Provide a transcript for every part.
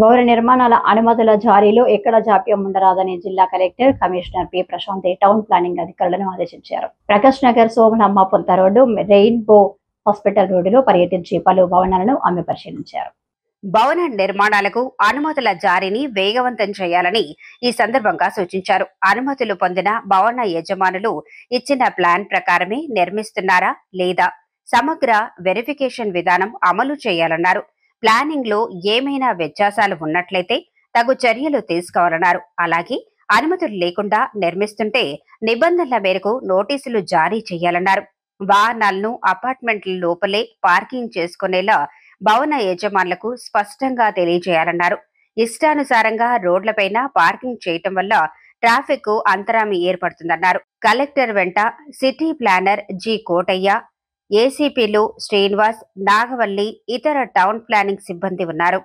భవన నిర్మాణాల అనుమతుల జారీలో ఎక్కడ జాప్యం ఉండరాదని జిల్లా collector commissioner P Prashant town planning అధికారులను ఆదేశించారు. ప్రకాష్ నగర్, సోమలమ్మ పొంత రోడ్డు, రెయిన్బో హాస్పిటల్ రోడ్డులో పర్యటించి పలు భవనాలను ఆమె పరిశీలించారు. భవన నిర్మాణాలకు అనుమతుల జారీని వేగవంతం చేయాలని ఈ సందర్భంగా సూచించారు. అనుమతులు పొందిన భవన యజమానులు ఇచ్చిన ప్లాన్ ప్రకారమే నిర్మిస్తున్నారా లేదా సమగ్ర వెరిఫికేషన్ విధానం అమలు చేయాలన్నారు. ప్లానింగ్ లో ఏమైనా వ్యత్యాసాలు ఉన్నట్లయితే తగు చర్యలు తీసుకోవాలన్నారు. అలాగే అనుమతులు లేకుండా నిర్మిస్తుంటే నిబంధనల మేరకు నోటీసులు జారీ చేయాలన్నారు. వాహనాలను అపార్ట్మెంట్ల లోపలే పార్కింగ్ చేసుకునేలా భవన యజమానులకు స్పష్టంగా తెలియజేయాలన్నారు. ఇష్టానుసారంగా రోడ్లపైన పార్కింగ్ చేయటం వల్ల ట్రాఫిక్ కు అంతరాయం ఏర్పడుతుందన్నారు. కలెక్టర్ వెంట సిటీ ప్లానర్ జి కోటయ్య, ఏసీపీలు శ్రీనివాస్, నాగవల్లి, ఇతర టౌన్ ప్లానింగ్ సిబ్బంది ఉన్నారు.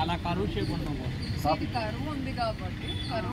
అలా కరువు షేప్ ఉంటుంది.